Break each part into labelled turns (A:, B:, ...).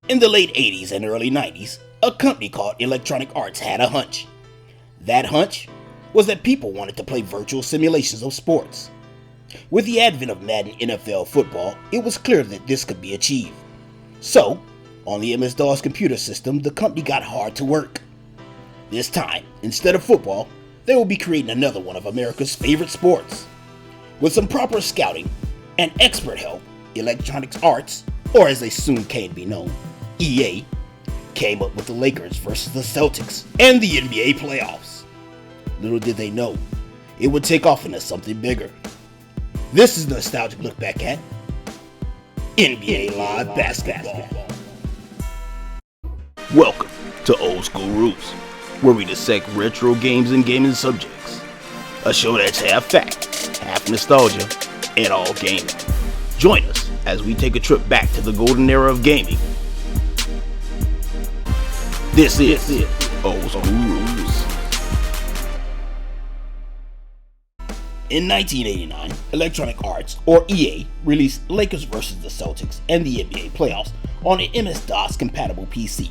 A: In the late 80s and early 90s, a company called Electronic Arts had a hunch. That hunch was that people wanted to play virtual simulations of sports. With the advent of Madden NFL football, it was clear that this could be achieved. So, on the MS-DOS computer system, the company got hard to work. This time, instead of football, they will be creating another one of America's favorite sports. With some proper scouting and expert help, Electronic Arts, or as they soon came to be known, EA, came up with the Lakers versus the Celtics and the NBA playoffs. Little did they know, it would take off into something bigger. This is a nostalgic look back at NBA Live Basketball. Welcome to Old School Rules, where we dissect retro games and gaming subjects. A show that's half fact, half nostalgia, and all gaming. Join us as we take a trip back to the golden era of gaming. This is Old School Rules. In 1989, Electronic Arts, or EA, released Lakers vs. the Celtics and the NBA playoffs on an MS-DOS compatible PC,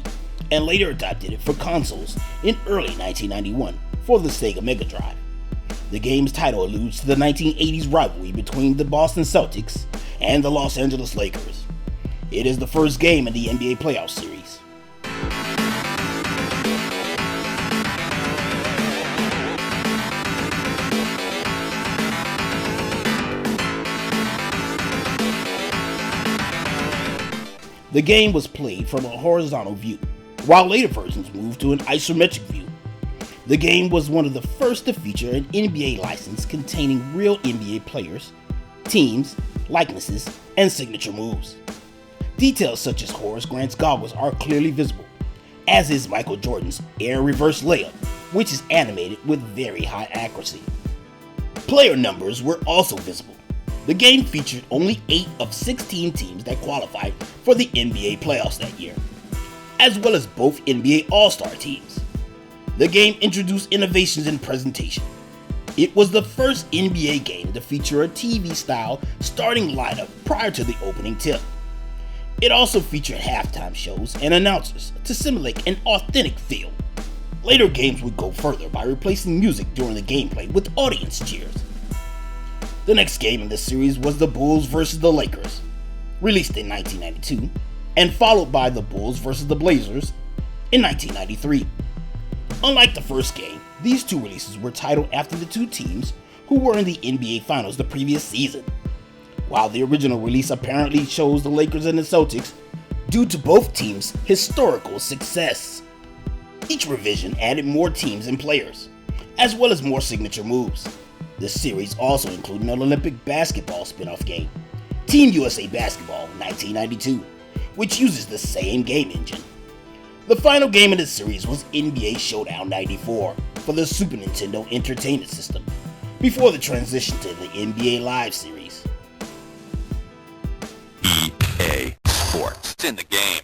A: and later adapted it for consoles in early 1991 for the Sega Mega Drive. The game's title alludes to the 1980s rivalry between the Boston Celtics and the Los Angeles Lakers. It is the first game in the NBA playoff series. The game was played from a horizontal view, while later versions moved to an isometric view. The game was one of the first to feature an NBA license containing real NBA players, teams, likenesses, and signature moves. Details such as Horace Grant's goggles are clearly visible, as is Michael Jordan's air reverse layup, which is animated with very high accuracy. Player numbers were also visible. The game featured only 8 of 16 teams that qualified for the NBA playoffs that year, as well as both NBA All-Star teams. The game introduced innovations in presentation. It was the first NBA game to feature a TV-style starting lineup prior to the opening tip. It also featured halftime shows and announcers to simulate an authentic feel. Later games would go further by replacing music during the gameplay with audience cheers. The next game in this series was the Bulls vs. the Lakers, released in 1992, and followed by the Bulls vs. the Blazers in 1993. Unlike the first game, these two releases were titled after the two teams who were in the NBA Finals the previous season, while the original release apparently chose the Lakers and the Celtics due to both teams' historical success. Each revision added more teams and players, as well as more signature moves. This series also included an Olympic basketball spin-off game, Team USA Basketball 1992, which uses the same game engine. The final game in the series was NBA Showdown 94 for the Super Nintendo Entertainment System, before the transition to the NBA Live series.
B: EA Sports. It's in the game.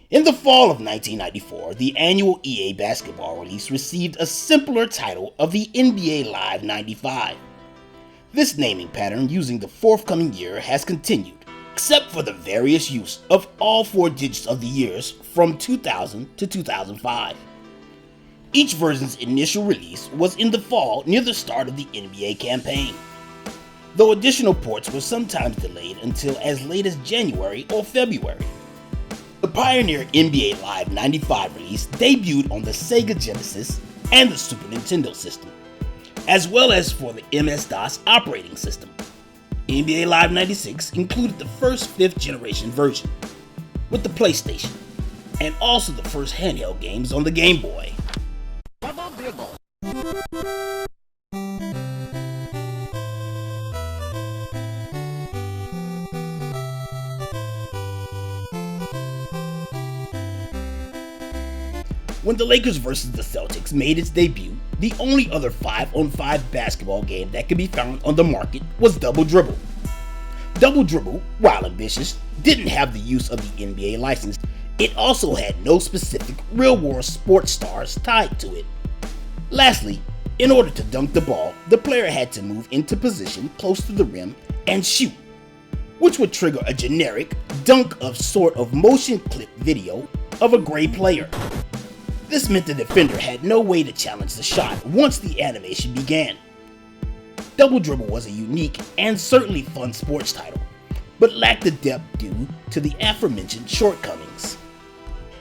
A: In the fall of 1994, the annual EA basketball release received a simpler title of the NBA Live 95. This naming pattern using the forthcoming year has continued, except for the various use of all 4 digits of the years from 2000 to 2005. Each version's initial release was in the fall near the start of the NBA campaign, though additional ports were sometimes delayed until as late as January or February. The pioneer NBA Live 95 release debuted on the Sega Genesis and the Super Nintendo system, as well as for the MS-DOS operating system. NBA Live 96 included the first 5th generation version, with the PlayStation, and also the first handheld games on the Game Boy. When the Lakers vs. the Celtics made its debut, The only other 5-on-5 basketball game that could be found on the market was Double Dribble. Double Dribble, while ambitious, didn't have the use of the NBA license. It also had no specific real-world sports stars tied to it. Lastly, in order to dunk the ball, the player had to move into position close to the rim and shoot, which would trigger a generic dunk of sort of motion clip video of a gray player. This meant the defender had no way to challenge the shot once the animation began. Double Dribble was a unique and certainly fun sports title, but lacked the depth due to the aforementioned shortcomings.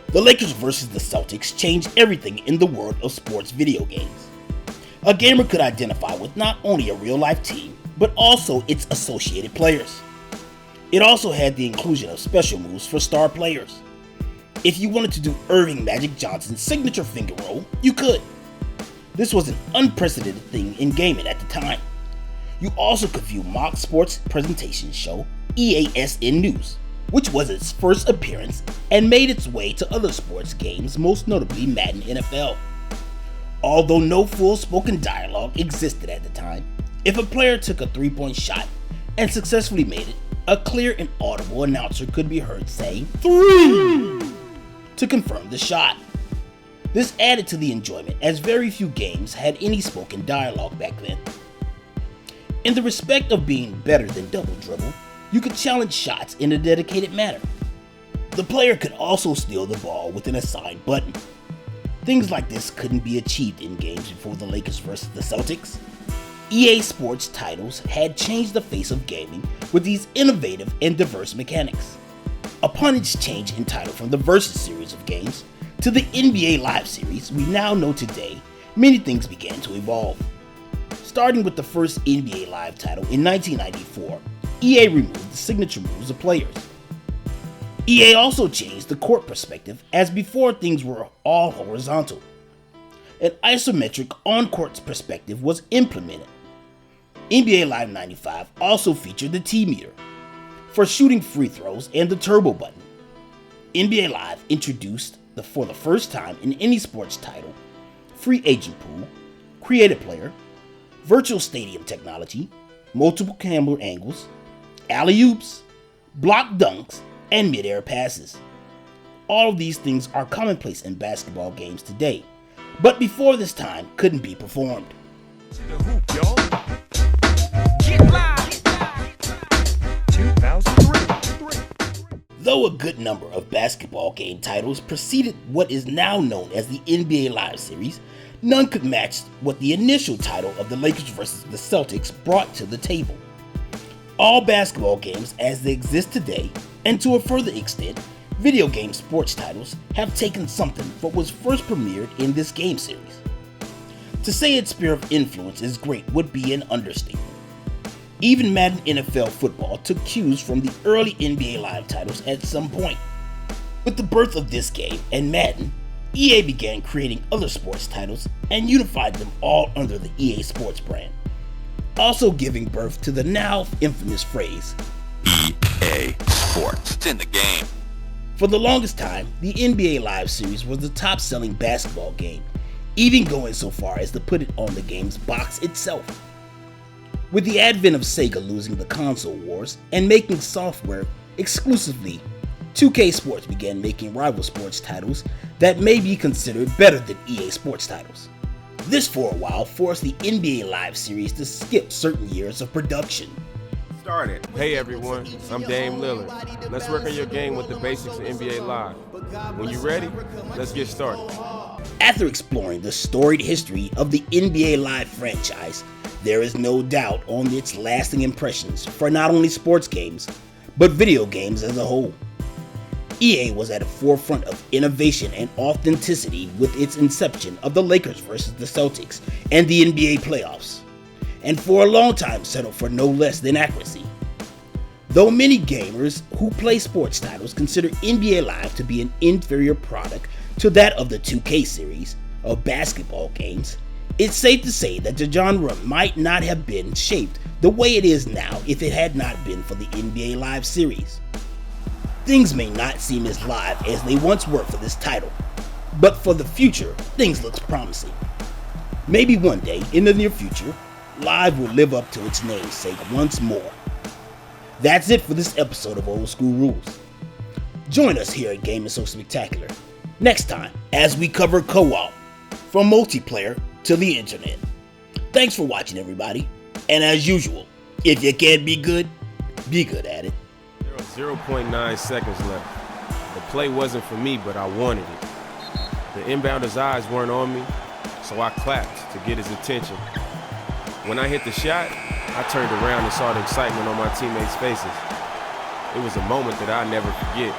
A: The Lakers vs. the Celtics changed everything in the world of sports video games. A gamer could identify with not only a real-life team, but also its associated players. It also had the inclusion of special moves for star players. If you wanted to do Irving Magic Johnson's signature finger roll, you could. This was an unprecedented thing in gaming at the time. You also could view mock sports presentation show EASN News, which was its first appearance and made its way to other sports games, most notably Madden NFL. Although no full spoken dialogue existed at the time, if a player took a three-point shot and successfully made it, a clear and audible announcer could be heard saying 3 to confirm the shot. This added to the enjoyment, as very few games had any spoken dialogue back then. In the respect of being better than Double Dribble, you could challenge shots in a dedicated manner. The player could also steal the ball with an assigned button. Things like this couldn't be achieved in games before the Lakers vs. the Celtics. EA Sports titles had changed the face of gaming with these innovative and diverse mechanics. Upon its change in title from the Versus series of games to the NBA Live series we now know today, many things began to evolve. Starting with the first NBA Live title in 1994, EA removed the signature moves of players. EA also changed the court perspective, as before things were all horizontal. An isometric on-court perspective was implemented. NBA Live 95 also featured the T-meter for shooting free throws and the turbo button. NBA Live introduced, for the first time in any sports title, free agent pool, creative player, virtual stadium technology, multiple camera angles, alley-oops, block dunks, and mid-air passes. All of these things are commonplace in basketball games today, but before this time couldn't be performed.
C: To the hoop, y'all. Get live. 2003.
A: Though a good number of basketball game titles preceded what is now known as the NBA Live series, none could match what the initial title of the Lakers vs. the Celtics brought to the table. All basketball games as they exist today, and to a further extent, video game sports titles, have taken something what was first premiered in this game series. To say its sphere of influence is great would be an understatement. Even Madden NFL football took cues from the early NBA Live titles at some point. With the birth of this game and Madden, EA began creating other sports titles and unified them all under the EA Sports brand, also giving birth to the now infamous phrase,
B: EA Sports. It's in the game.
A: For the longest time, the NBA Live series was the top-selling basketball game, even going so far as to put it on the game's box itself. With the advent of Sega losing the console wars and making software exclusively, 2K Sports began making rival sports titles that may be considered better than EA Sports titles. This for a while forced the NBA Live series to skip certain years of production.
C: Started. Hey everyone, I'm Dame Lillard. Let's work on your game with the basics of NBA Live. When you're ready, let's get started.
A: After exploring the storied history of the NBA Live franchise, there is no doubt on its lasting impressions for not only sports games, but video games as a whole. EA was at the forefront of innovation and authenticity with its inception of the Lakers vs. the Celtics and the NBA playoffs, and for a long time settled for no less than accuracy. Though many gamers who play sports titles consider NBA Live to be an inferior product to that of the 2K series of basketball games, it's safe to say that the genre might not have been shaped the way it is now if it had not been for the NBA Live series. Things may not seem as live as they once were for this title, but for the future, things look promising. Maybe one day, in the near future, Live will live up to its namesake once more. That's it for this episode of Old School Rules. Join us here at Gaming So Spectacular next time as we cover co-op, from multiplayer to the internet. Thanks for watching, everybody. And as usual, if you can't be good at it.
C: There are 0.9 seconds left. The play wasn't for me, but I wanted it. The inbounder's eyes weren't on me, so I clapped to get his attention. When I hit the shot, I turned around and saw the excitement on my teammates' faces. It was a moment that I'll never forget.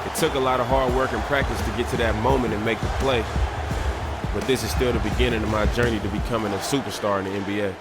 C: It took a lot of hard work and practice to get to that moment and make the play, but this is still the beginning of my journey to becoming a superstar in the NBA.